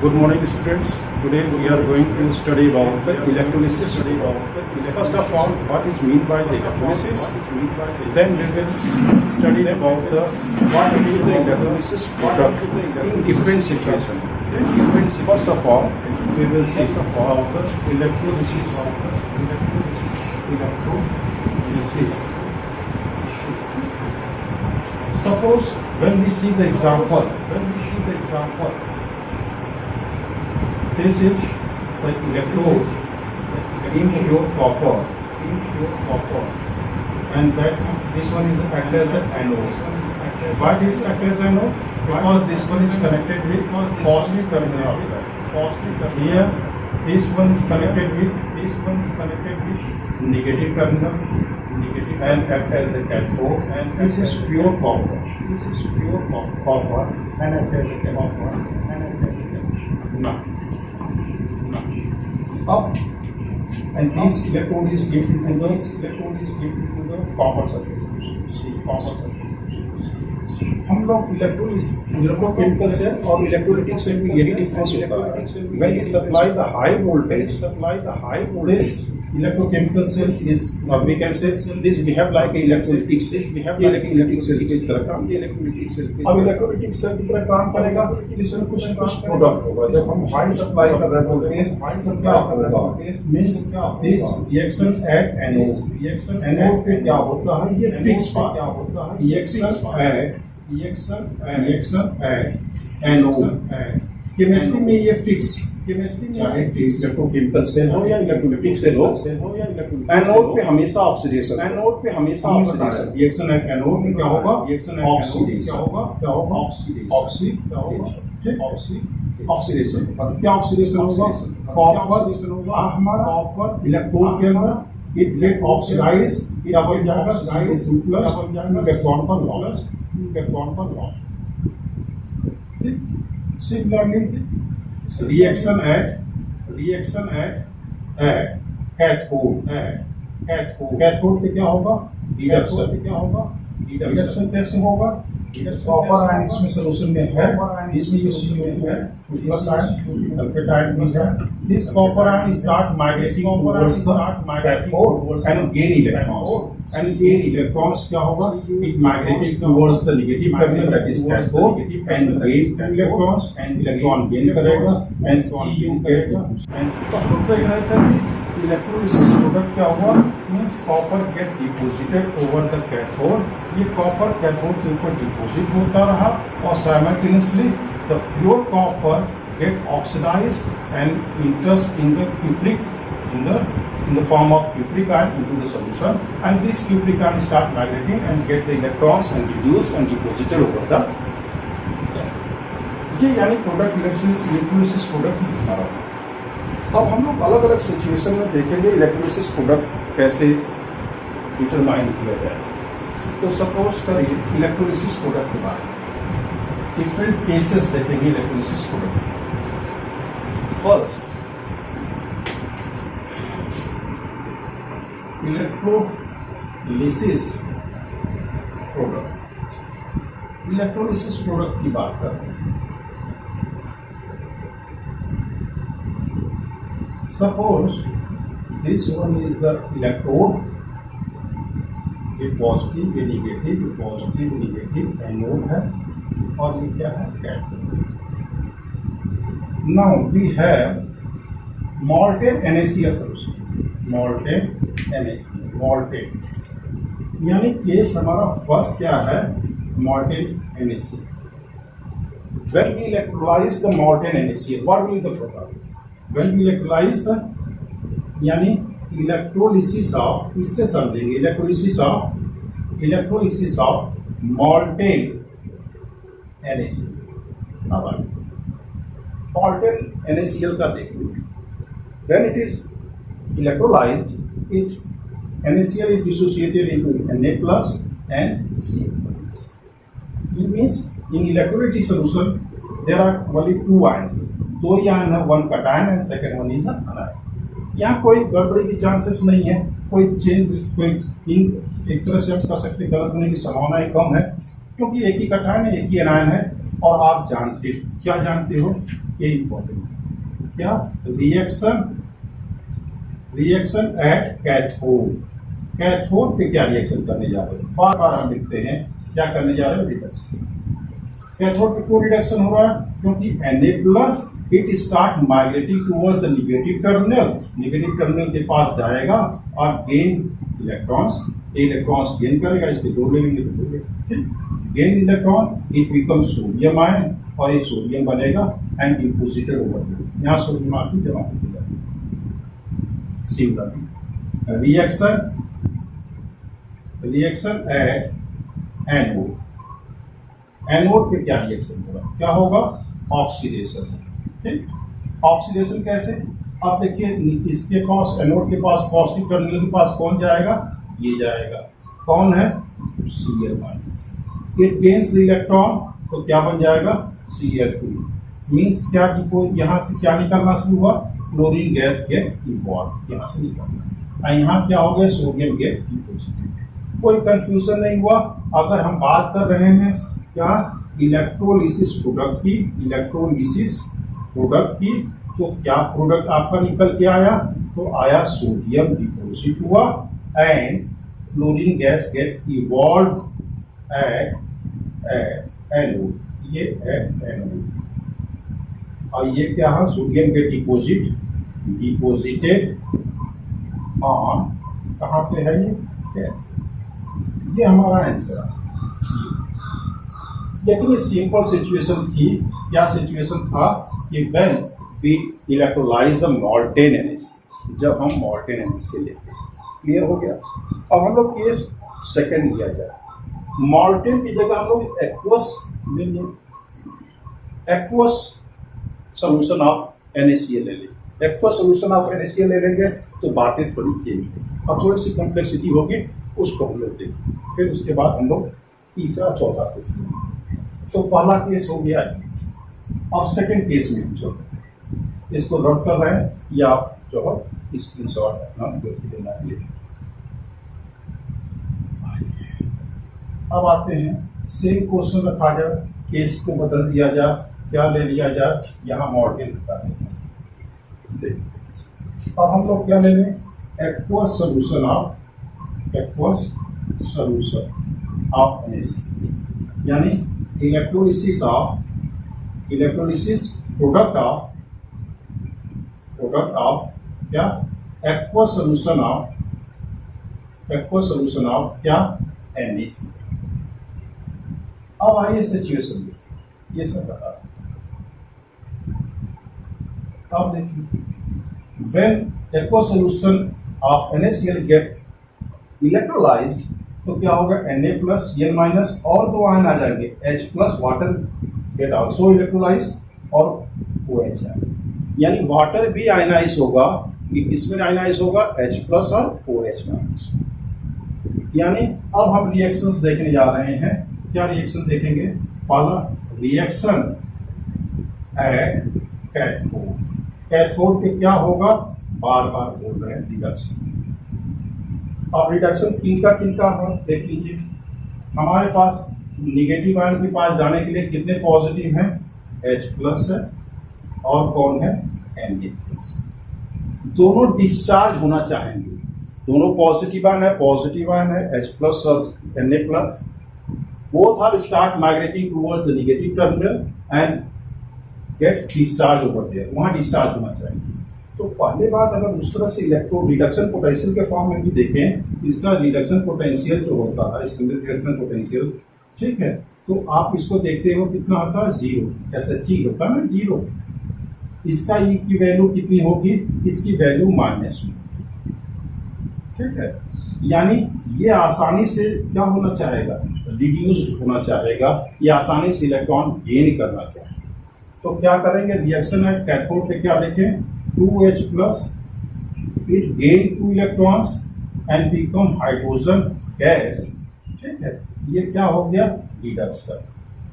Good morning, students. Today we are going to study about the electrolysis. First of all, what is meant by the electrolysis? Then we will study about what is the electrolysis product in different situations. First of all, we will see about the electrolysis. Suppose when we see the example, this is the electrode in pure copper, and that this one is act as an anode. Why this act as anode? Because this one is connected with positive terminal. Here, this one is connected with negative terminal, and act as a cathode. And this is pure copper. And act as a cathode. Now, up, and this electrode is given to the copper surface. हम लोग electrochemical cell और electrolytic cell में यही difference होता है. When you supply the high voltage, this electrochemical cell is, or we can say this behave like an electrolytic cell. Electrolytic cell की तरह काम. अब इलेक्ट्रोलाइटिक सेल की तरह काम करेगा, इसमें कुछ प्रोडक्ट होगा. जब हम हाई सप्लाई कर रहे वोल्टेज, क्या होगा? Means this reaction at anode पे क्या होता है? ये fix part. Reaction at anode. Chemistry में ये फिक्स, चाहे फिक्स इलेक्ट्रोकेमिकल सेल हो या इलेक्ट्रोलाइटिक सेल हो, एनोड पे हमेशा ऑक्सीडेशन. रिएक्शन एट एनोड में क्या होगा? ऑक्सीडेशन. क्या ऑक्सीडेशन होगा? कॉपर इलेक्ट्रोड के अंदर इट गेट ऑक्सीडाइज, डबल जाएगा प्लस इलेक्ट्रॉन पर loss. Similarly, reaction at cathode पे क्या होगा? रिडक्शन कैसे होगा? कॉपर आयन इसमें सोल्यूशन में है, प्लस आयन सल्फेट आयन भी है. This copper ion start migrating towards the cathode and gain electrons क्या होगा? It migrated towards the negative terminal, that is cathode, and gain electrons, and electron gain करेगा and Cu gate. And सब लोग देख रहे थे कि इलेक्ट्रोलिसिस प्रोडक्ट क्या हुआ? Means copper get deposited over the cathode. ये कॉपर कैथोड के ऊपर डिपॉजिट होता रहा और simultaneously the pure copper get oxidized and enters in the cupric in the form of cupric ion into the solution, and this cupric ion start migrating and get the electrons and reduce and deposited over the. ये यानी product electrolysis product हमारा. अब हम लोग अलग अलग situation में देखेंगे इलेक्ट्रोलिसिस प्रोडक्ट कैसे डिटरमाइन किया जाए. तो सपोज करिए इलेक्ट्रोलिसिस प्रोडक्ट के बारे में डिफरेंट केसेस देखेंगे electrolysis product. First, electrolysis product की बात करते हैं. Suppose this one is the electrode, ये पॉजिटिव ये नेगेटिव एनोड है, और ये क्या है? Cathode. Now we have molten NaCl solution. molten यानी केस हमारा फर्स्ट क्या है? molten NaCl. When we electrolyze the molten NaCl, what will be the product? When we electrolyze the, यानी इलेक्ट्रोलिसिस ऑफ, इससे समझेंगे इलेक्ट्रोलिसिस ऑफ molten NaCl. अब molten NaCl का देखिए. When it is electrolyzed, NaCl is dissociated into Na plus and Cl. It means in electrolytic solution there are only two ions. दो ion है, one cation and second one is anion. यहाँ कोई गड़बड़ी की chances नहीं है, कोई change, कोई एक तरह से हम कह सकते गलत होने की संभावना कम है, क्योंकि एक ही cation है, एक ही anion है. और आप जानते क्या जानते हो ये इंपॉर्टेंट है। क्या रिएक्शन एट कैथोड, कैथोड पे क्या रिएक्शन करने जा रहे हैं, बार बार हम लिखते हैं क्या करने जा रहे हैं, रिडक्शन। कैथोड पे क्यों रिडक्शन हो रहा है, क्योंकि Na+ it start migrating towards the negative terminal, negative terminal के पास जाएगा और गेन इलेक्ट्रॉन्स, इलेक्ट्रॉन्स गेन करेगा, इसके दो लेंगे तो दो लेंगे, gain electron it become sodium ion, और ये सोडियम बनेगा एंड डिपोजिटेड ओवर हियर, यहाँ सोडियम आपकी जमा होती जाएगी। Similarly reaction at anode, anode पे क्या रिएक्शन होगा, क्या होगा, ऑक्सीडेशन। ठीक, ऑक्सीडेशन कैसे, अब देखिए इसके पास, एनोड के पास पॉजिटिव टर्मिनल के पास कौन जाएगा, ये जाएगा, कौन है, Cl-, इट गेन्स इलेक्ट्रॉन, तो क्या बन जाएगा, Cl2, मीन्स क्या कि यहाँ से क्या निकलना शुरू हुआ, क्लोरीन गैस गेट इवॉल्व, यहाँ से निकलना, और यहाँ क्या हो गया, सोडियम गेट डिपोजिटेड। कोई कंफ्यूजन नहीं हुआ। अगर हम बात कर रहे हैं क्या, इलेक्ट्रोलिसिस प्रोडक्ट की, इलेक्ट्रोलिसिस प्रोडक्ट की, तो क्या प्रोडक्ट आपका निकल के आया, तो आया सोडियम डिपोजिट हुआ and chlorine gas get evolve at anode, ये एट एनोड, और ये क्या है, सोडियम गेट डिपोजिटेड ऑन, कहाँ पे है ये हमारा आंसर है। लेकिन ये सिंपल सिचुएशन थी, क्या सिचुएशन था कि when we electrolyse the molten NaCl, जब हम मॉल्टेन NaCl लेते हैं, क्लियर हो गया। अब हम लोग केस सेकंड लिया जाए, मॉल्टेन की जगह हम लोग एक्वस लेंगे, एक्वस सोल्यूशन ऑफ NaCl ले लेंगे, एक्वस सोल्यूशन ऑफ NaCl ले लेंगे तो बातें थोड़ी चेंज और थोड़ी सी कॉम्प्लेक्सिटी होगी, उसको हम लोग देखेंगे, फिर उसके बाद हम लोग तीसरा चौथा केस लेंगे। तो पहला केस हो गया, अब सेकंड केस में जो इसको नोट कर रहे हैं या आप जो है स्क्रीनशॉट अपना लेना है। अब आते हैं, सेम क्वेश्चन रखा जाए, केस को बदल दिया जाए, क्या ले लिया जाए, यहाँ मॉडल रखा है। अब हम लोग क्या ले लें, एक्वस सोल्यूशन ऑफ NaCl, यानी इलेक्ट्रोलिसिस प्रोडक्ट ऑफ क्या, एक्वस सोल्यूशन ऑफ क्या, NaCl। अब आइए सिचुएशन में, ये सब बता, अब देखिए, when aqueous solution of NaCl get electrolysed, तो क्या होगा, Na+, Cl- और दो आयन आ जाएंगे, H+, water get also electrolyse और OH आयन, यानी वाटर भी आयनाइज होगा, इसमें आयनाइज होगा H+ और OH-। यानी अब हम रिएक्शंस देखने जा रहे हैं, क्या रिएक्शन देखेंगे, पहला रिएक्शन एट कैथोड, कैथोड पे क्या होगा, बार बार बोल रहे हैं, रिडक्शन। अब रिडक्शन किनका है, देख लीजिए, हमारे पास निगेटिव आयन के पास जाने के लिए कितने पॉजिटिव हैं, H+ है और कौन है, Na+। दोनों डिस्चार्ज होना चाहेंगे, दोनों पॉजिटिव आयन है H+ और Na+, both are start migrating towards the negative terminal and get discharge over there, वहाँ डिस्चार्ज होना चाहिए। तो पहले बात, अगर उस तरह से इलेक्ट्रो रिडक्शन पोटेंशियल के फॉर्म में भी देखें, इसका रिडक्शन पोटेंशियल जो होता है, इसका रिडक्शन पोटेंशियल, ठीक है, तो आप इसको देखते हो कितना होता है, 0, SHG होता है ना 0, इसका E की वैल्यू कितनी होगी, इसकी वैल्यू -1, ठीक है, यानी ये आसानी से क्या होना चाहेगा, रिड्यूस्ड होना चाहेगा, ये आसानी से इलेक्ट्रॉन गेन करना चाहेगा। तो क्या करेंगे, रिएक्शन एट कैथोड पे क्या देखें, 2H+, it gain 2 electrons and become hydrogen gas, ठीक है, ये क्या हो गया, रिडक्शन,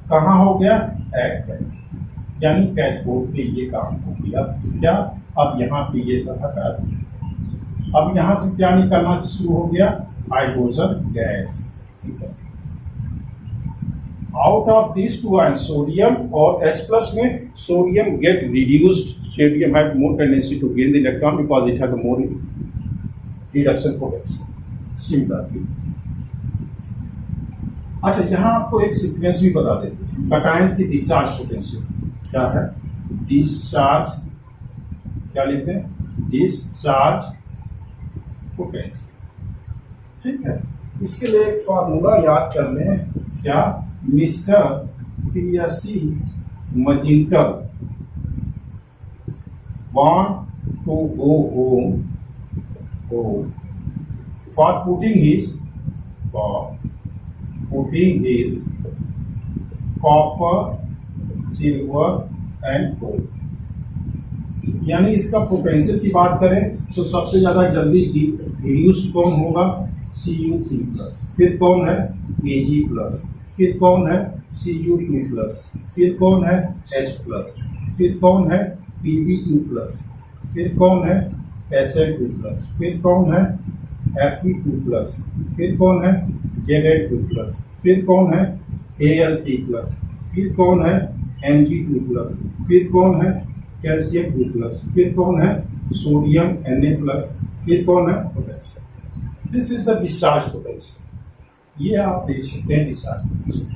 कहाँ हो गया, एट कैथोड, यानी कैथोड पे ये काम हो गया, क्या, अब यहाँ पे ये सब हटा दिया, अब यहाँ से क्या निकलना शुरू हो गया, हाइड्रोजन गैस, ठीक है। out of these two ions, sodium और H plus में sodium get reduced. Sodium have more tendency to gain the electron because it has a more reduction potential. Similarly, अच्छा यहाँ आपको एक सीक्वेंस भी बता देते हैं कैटायंस की डिस्चार्ज पोटेंशियल क्या है. डिस्चार्ज क्या लिखते हैं? Discharge potential. ठीक है, इसके लिए एक फॉर्मूला याद कर लें. क्या? Mister PSC Magnetar want to go home for putting his copper, silver and gold. यानी इसका पोटेंशियल की बात करें तो सबसे ज्यादा जल्दी रिड्यूस्ड कौन होगा? Cu3+. फिर कौन है? Ag+. फिर कौन है? Cu2+. फिर कौन है? H+. फिर कौन है? Pb2+. फिर कौन है? Sl2+. फिर कौन है? Fe2+. फिर कौन है? Zl2+. फिर कौन है? Al3+. फिर कौन है? Mg2+. फिर कौन है? कैल्शियम 2+. फिर कौन है? Sodium Na+. फिर कौन है? Potassium. This is the discharge potential. ये आप देख सकते हैं डिस्चार्ज पोटेंशियल.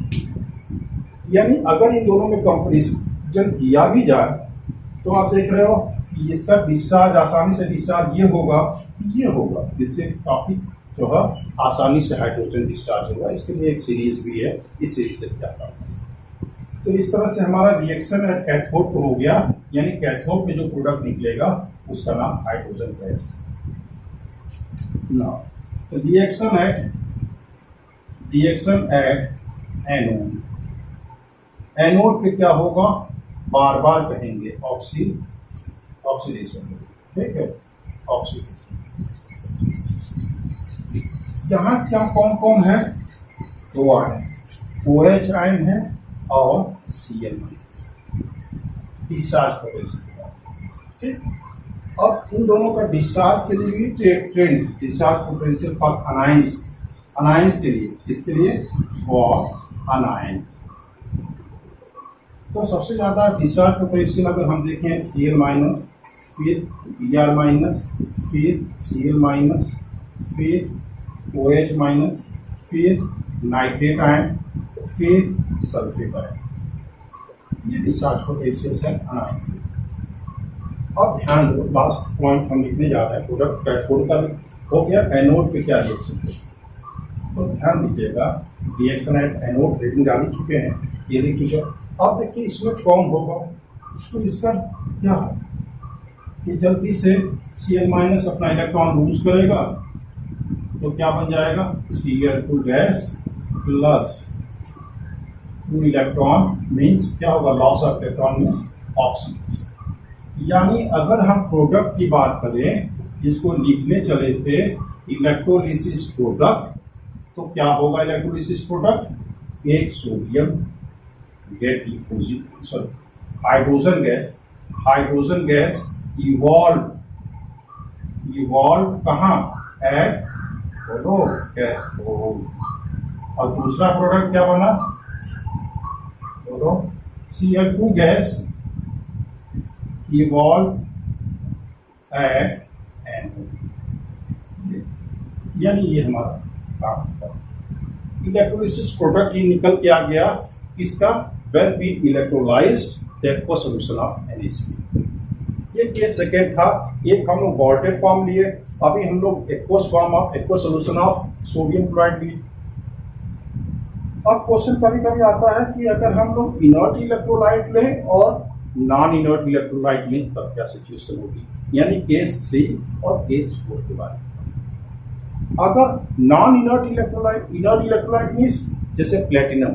यानी अगर इन दोनों में कंपैरिजन किया भी जाए तो आप देख रहे हो कि इसका डिस्चार्ज आसानी से डिस्चार्ज ये होगा जिससे काफी जो है आसानी से हाइड्रोजन डिस्चार्ज होगा. इसके लिए एक सीरीज भी है, इस सीरीज से क्या करना. तो इस तरह से हमारा रिएक्शन एट कैथोड हो गया, यानी कैथोड में जो प्रोडक्ट निकलेगा उसका नाम hydrogen gas. Now reaction at anode. Anode पे क्या होगा? बार बार कहेंगे ऑक्सीडेशन. ठीक है, ऑक्सीडेशन. यहाँ क्या कौन है? दो आयन, OH आयन है और Cl-. Discharge potential. ठीक, अब इन दोनों का डिस्चार्ज के लिए भी trend discharge potential for anions के लिए. इसके लिए फॉर अनायन तो सबसे ज्यादा डिस्चार्ज पोटेंशियल अगर हम देखें Cl-, फिर Br-, फिर Cl-, फिर OH-, फिर नाइट्रेट आयन, फिर सल्फेट आयन. ये डिस्चार्ज पोटेंशियल है अनायंस के. अब ध्यान दो, लास्ट पॉइंट हम लिखने जा रहे हैं. प्रोडक्ट कैथोड का हो गया. एनोड पे क्या रिएक्शन है तो ध्यान दीजिएगा. रिएक्शन एट एनोड रेटिंग डाल चुके हैं, ये लिख चुके हैं. अब देखिए इसमें कौन होगा तो इसका क्या है कि जल्दी से Cl- अपना इलेक्ट्रॉन लूज करेगा तो क्या बन जाएगा? Cl2 gas plus 2 electron means क्या होगा? Loss of electron means oxidation. यानी अगर हम प्रोडक्ट की बात करें, जिसको लिखने चले थे इलेक्ट्रोलिसिस प्रोडक्ट, तो क्या होगा इलेक्ट्रोलिसिस प्रोडक्ट? एक sodium get deposit, sorry hydrogen gas evolve कहाँ? At cathode. और दूसरा प्रोडक्ट क्या बना? Cl2 gas evolve at anode. यानी ये हमारा काम होता है. इलेक्ट्रोलिसिस प्रोडक्ट ये निकल के आ गया इसका when we electrolyzed the aqueous solution of NaCl. ये केस सेकेंड था. एक हम लोग वॉल्टेड फॉर्म लिए, अभी हम लोग aqueous solution of sodium chloride लिए. अब क्वेश्चन कभी कभी आता है कि अगर हम लोग इनर्ट इलेक्ट्रोलाइट लें और नॉन इनर्ट इलेक्ट्रोलाइट लें तब क्या सिचुएशन होगी. यानी केस 3 और केस 4 के बारे में. अगर नॉन इनर्ट इलेक्ट्रोलाइट मीन्स जैसे platinum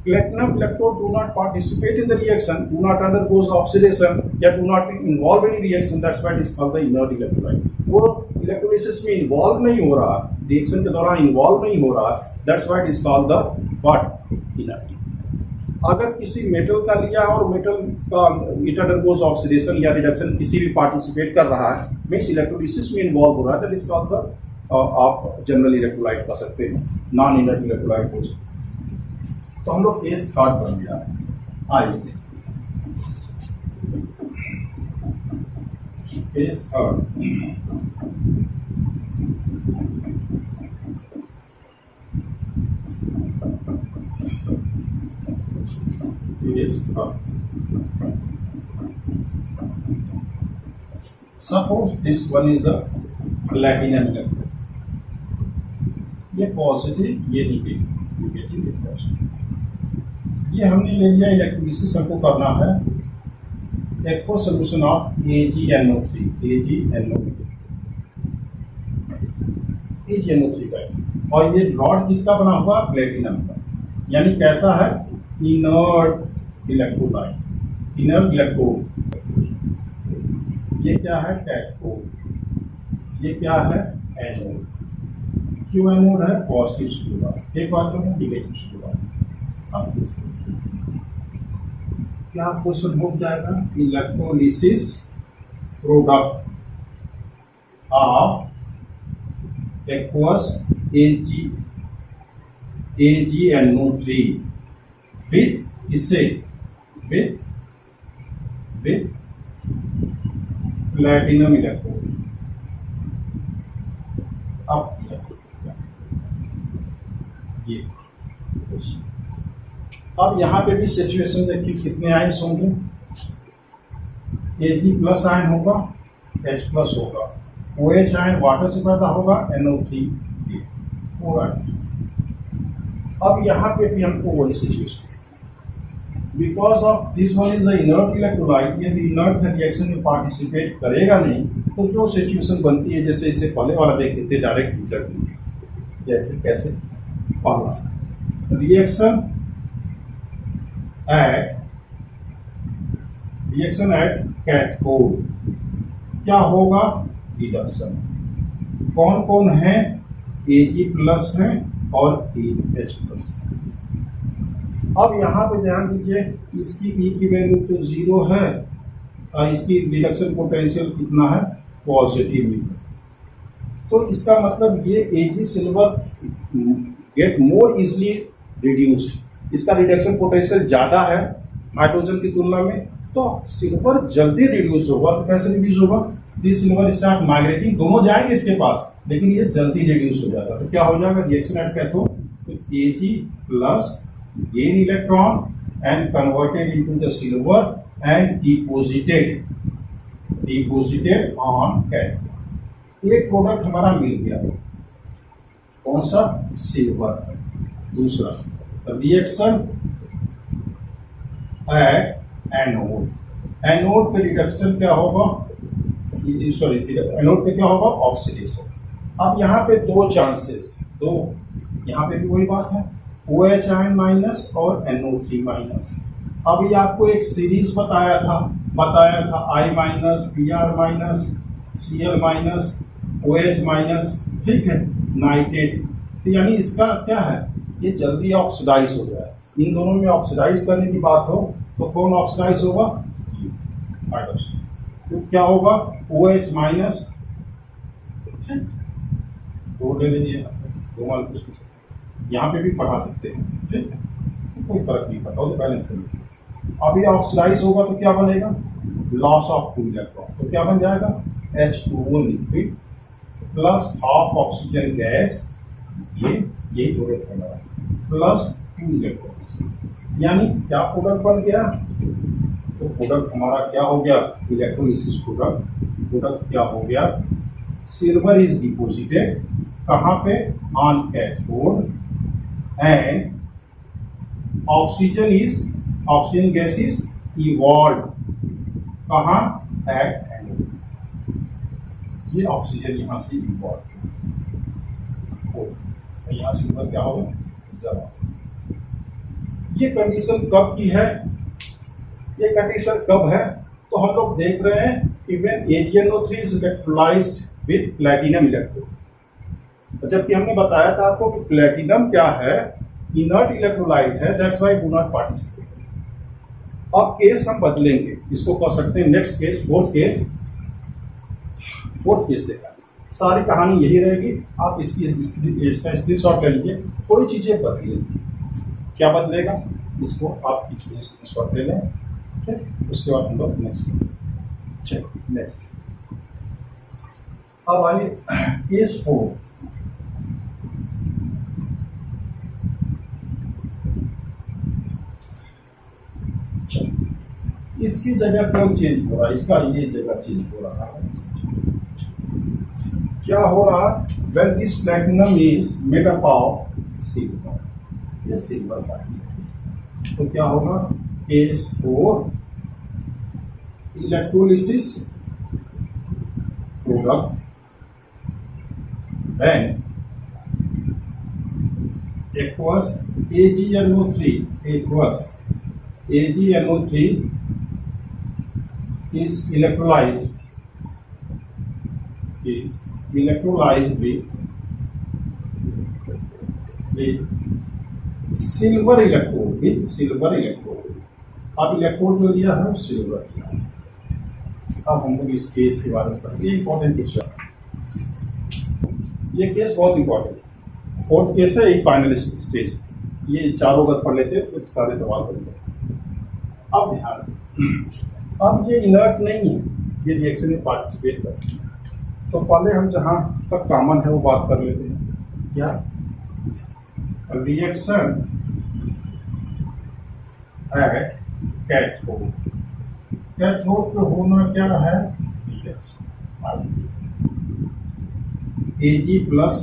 electrode do not participate in the reaction, do not undergoes oxidation, या do not involve any reaction. That's why it is called the inert electrolyte. वो electrolysis में involve नहीं हो रहा, reaction के दौरान involve नहीं हो रहा. That's why it is called the what? Inert. अगर किसी मेटल का लिया और मेटल का it undergoes oxidation या रिडक्शन किसी भी पार्टिसिपेट कर रहा है, मीन्स इलेक्ट्रोलिसिस में इन्वॉल्व हो रहा है, that is called the आप जनरल इलेक्ट्रोलाइट कह सकते हैं, नॉन इनर्ट इलेक्ट्रोलाइट. तो हम लोग केस थर्ड बन गया। आइए case third, case third. Suppose this one is a platinum electrode, ये पॉजिटिव ये निगेटिव, निगेटिव ये पॉजिटिव। ये हमने ले लिया इलेक्ट्रोलिसिस हमको करना है aqua solution of AgNO3, AgNO3 का, और ये रॉड किसका बना हुआ प्लेटिनम का, यानी कैसा है इनर्ट इलेक्ट्रोलाइट, इनर्ट इलेक्ट्रोड। ये क्या है कैथोड, ये क्या है एनोड। क्यों एनोड है पॉजिटिव स्क्रूड, एक बात है निगेटिव स्क्रूड। अब क्या क्वेश्चन हो जाएगा, electrolysis product of aqueous AgNO3 with इससे विथ प्लैटिनम इलेक्ट्रोड। अब ये अब यहाँ पे भी सिचुएशन देखिए कितने आयन्स होंगे, Ag प्लस आयन होगा, H प्लस होगा, OH आयन वाटर से पैदा होगा, NO3 4 आयन। अब यहाँ पे भी हमको वही situation, because of this one is the inert electrolyte, यदि इनर्ट रिएक्शन में पार्टिसिपेट करेगा नहीं तो जो सिचुएशन बनती है जैसे इससे पहले वाला देख लेते डायरेक्ट टीचर, जैसे कैसे पहला रिएक्शन एट कैथोड क्या होगा रिडक्शन। कौन कौन है Ag प्लस है और H प्लस। अब यहाँ पे ध्यान दीजिए इसकी E की वैल्यू तो 0 है और इसकी रिडक्शन पोटेंशियल कितना है पॉजिटिव में, तो इसका मतलब ये Ag silver get more easily reduced, इसका रिडक्शन पोटेंशियल ज्यादा है हाइड्रोजन की तुलना में, तो सिल्वर जल्दी रिड्यूस होगा। तो कैसे रिड्यूस होगा, दिस सिल्वर स्टार्ट माइग्रेटिंग, दोनों जाएंगे इसके पास लेकिन ये जल्दी रिड्यूस हो जाएगा। तो क्या हो जाएगा रिएक्शन एट कैथोड, तो Ag plus gain electron and converted into the silver and deposited on cathode। एक प्रोडक्ट हमारा मिल गया, कौन सा सिल्वर। दूसरा रिएक्शन एट एनोड, एनोड पे रिडक्शन क्या होगा, सॉरी एनोड पे क्या होगा ऑक्सीडेशन। अब यहाँ पे दो चांसेस, दो यहाँ पे भी वही बात है OH आयन माइनस और NO3 माइनस। अभी आपको एक सीरीज बताया था I minus, Br minus, Cl minus, OH minus, ठीक है नाइट्रेट। तो यानी इसका क्या है ये जल्दी ऑक्सीडाइज हो जाए। इन दोनों में ऑक्सीडाइज करने की बात हो तो कौन ऑक्सीडाइज होगा हाइड्रोजन, तो क्या होगा OH माइनस, ठीक दो ले लीजिए, दो मान कुछ यहाँ पे भी पढ़ा सकते हैं, ठीक है कोई फर्क नहीं पड़ता, तो बैलेंस करिए। अभी ऑक्सीडाइज होगा तो क्या बनेगा लॉस ऑफ 2 इलेक्ट्रॉन, तो क्या बन जाएगा H2O liquid plus half oxygen gas, ये यही प्रोडक्ट बना प्लस 2 इलेक्ट्रॉन, यानी क्या प्रोडक्ट बन गया, तो प्रोडक्ट हमारा क्या हो गया इलेक्ट्रोलिसिस प्रोडक्ट क्या हो गया, सिल्वर इज डिपोजिटेड कहाँ पे on cathode and oxygen gas is evolve कहाँ एट एनोड। ये ऑक्सीजन यहाँ से इवॉल्व हो, यहाँ सिल्वर क्या होगा जमा। ये कंडीशन कब की है, ये कंडीशन कब है, तो हम लोग देख रहे हैं even AgNO3 is electrolysed with platinum electrode. जबकि हमने बताया था आपको कि प्लैटिनम क्या है इनर्ट इलेक्ट्रोलाइट है, that's why do not participate. अब केस हम बदलेंगे, इसको कह सकते हैं नेक्स्ट केस, फोर्थ केस देखा। सारी कहानी यही रहेगी, आप इसका स्क्रीनशॉट ले लीजिए, थोड़ी चीजें बदलिए। क्या बदलेगा, इसको आप स्क्रीनशॉट ले लें, ठीक। उसके बाद हम लोग नेक्स्ट, चलो नेक्स्ट। अब आइए केस 4। इसकी जगह क्यों चेंज हो रहा है, इसका ये जगह चेंज हो रहा है। क्या हो रहा है, when this platinum is made up of silver, ये सिल्वर का है, तो क्या होगा, case 4 electrolysis product when aqueous AgNO3 is electrolyzed with silver electrode, अब इलेक्ट्रोड जो लिया है सिल्वर लिया है। अब हम लोग इस केस के बारे में पढ़ेंगे, ये इंपॉर्टेंट क्वेश्चन, ये केस बहुत इंपॉर्टेंट है। 4th केस है, एक फाइनल स्टेज, ये चारों अगर पढ़ लेते तो सारे सवाल करेंगे। अब ध्यान, अब ये इनर्ट नहीं है, ये रिएक्शन में पार्टिसिपेट करते हैं। तो पहले हम जहाँ तक कॉमन है वो बात कर लेते हैं। क्या रिएक्शन एट कैथोड, कैथोड पे होना क्या है, रिएक्शन Ag प्लस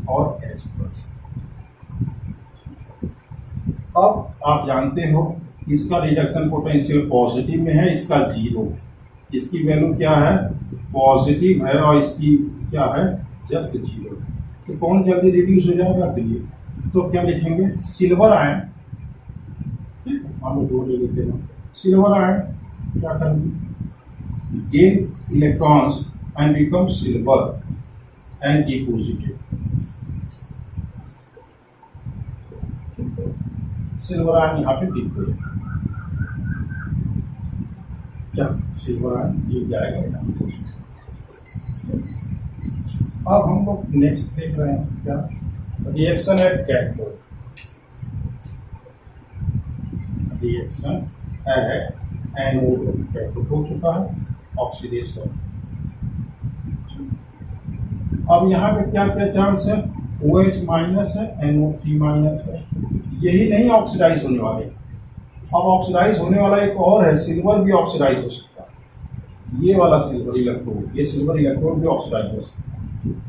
और H प्लस। अब आप जानते हो इसका रिडक्शन पोटेंशियल पॉजिटिव में है, इसका 0, इसकी वैल्यू क्या है, पॉजिटिव है, और इसकी क्या है, जस्ट 0। तो कौन जल्दी रिड्यूस हो जाएगा, तो क्या लिखेंगे, सिल्वर आयन, ठीक है, हम लोग 2 ले लेते हैं। सिल्वर आयन क्या करेंगे, gain electrons and become silver and deposited. Silver ion यहाँ पे डिपोजिट, क्या सिल्वर आयन ये जाएगा यहाँ। अब हम लोग नेक्स्ट देख रहे हैं, क्या reaction at cathode, reaction at anode, cathode हो चुका है, ऑक्सीडेशन। अब यहाँ पे क्या क्या चांस है, OH माइनस है, NO3 माइनस है, यही नहीं ऑक्सीडाइज होने वाले। अब ऑक्सीडाइज होने वाला एक और है, सिल्वर भी ऑक्सीडाइज हो सकता है, ये वाला सिल्वर इलेक्ट्रोड, ये सिल्वर इलेक्ट्रोड भी ऑक्सीडाइज हो सकता है।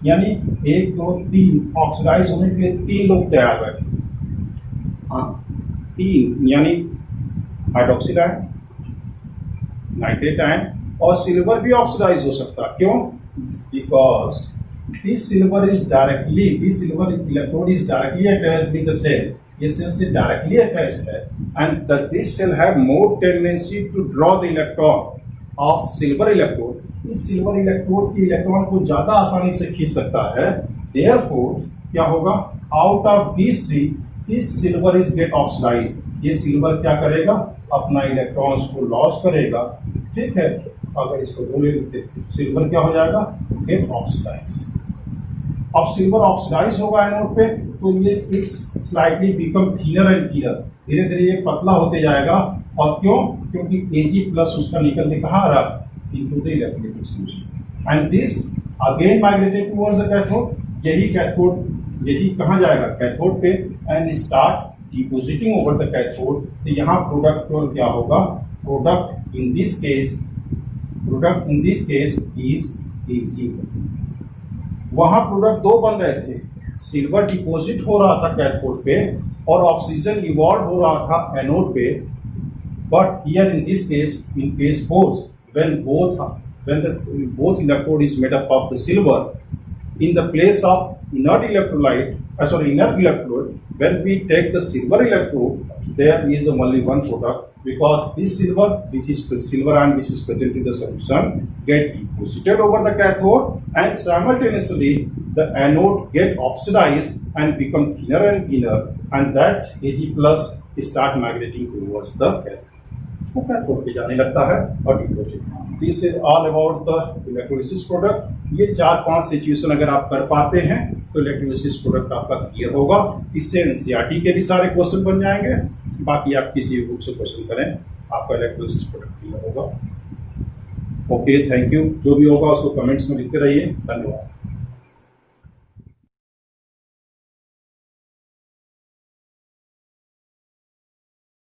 यानी 1 2 3 ऑक्सीडाइज होने के लिए 3 लोग तैयार है, हाँ 3, यानी हाइड्रोक्सिल आयन, नाइट्रेट आयन, और सिल्वर भी ऑक्सीडाइज हो सकता है। क्यों, because this silver electrode is directly attached with the cell, ये सेल से डायरेक्टली अटैच्ड है, and this cell have more tendency to draw the electron of silver electrode, इस सिल्वर इलेक्ट्रोड के इलेक्ट्रॉन को ज्यादा आसानी से खींच सकता है। therefore क्या होगा, out of these 3 this silver is get oxidized, ये सिल्वर क्या करेगा, अपना इलेक्ट्रॉन्स को लॉस करेगा, ठीक है। अगर इसको 2 ले लेते, सिल्वर क्या हो जाएगा, गेट ऑक्सीडाइज। अब सिल्वर ऑक्सीडाइज होगा एनोड पे, तो ये slightly become thinner and thinner, धीरे धीरे ये पतला होते जाएगा। और क्यों, क्योंकि Ag प्लस उसका निकल के कहाँ आ रहा, into the electrolytic solution, and this again migrated towards the cathode, यही कैथोड, यही कहाँ जाएगा, कैथोड पे, and start depositing over the cathode. तो यहाँ प्रोडक्ट क्या होगा, product in this case is Ag। वहां प्रोडक्ट 2 बन रहे थे, सिल्वर डिपॉजिट हो रहा था कैथोड पे और ऑक्सीजन इवॉल्व हो रहा था एनोड पे। But here in this case, in case 4, when both electrode is made up of the silver, in the place of inert electrode, when we take the silver electrode, there is only one product, because this silver, which is silver ion which is present in the solution, get deposited over the cathode, and simultaneously the anode get oxidized and become thinner and thinner, and that Ag plus start migrating towards the cathode. वो cathode पे जाने लगता है और deposit. This is all about the electrolysis product. ये 4-5 situation अगर आप कर पाते हैं तो इलेक्ट्रोलिसिस प्रोडक्ट आपका क्लियर होगा। इससे एनसीईआरटी के भी सारे क्वेश्चन बन जाएंगे। बाकी आप किसी बुक से क्वेश्चन करें, आपका इलेक्ट्रोलिसिस प्रोडक्ट क्लियर होगा। Okay, thank you. जो भी होगा उसको कमेंट्स में लिखते रहिए। धन्यवाद।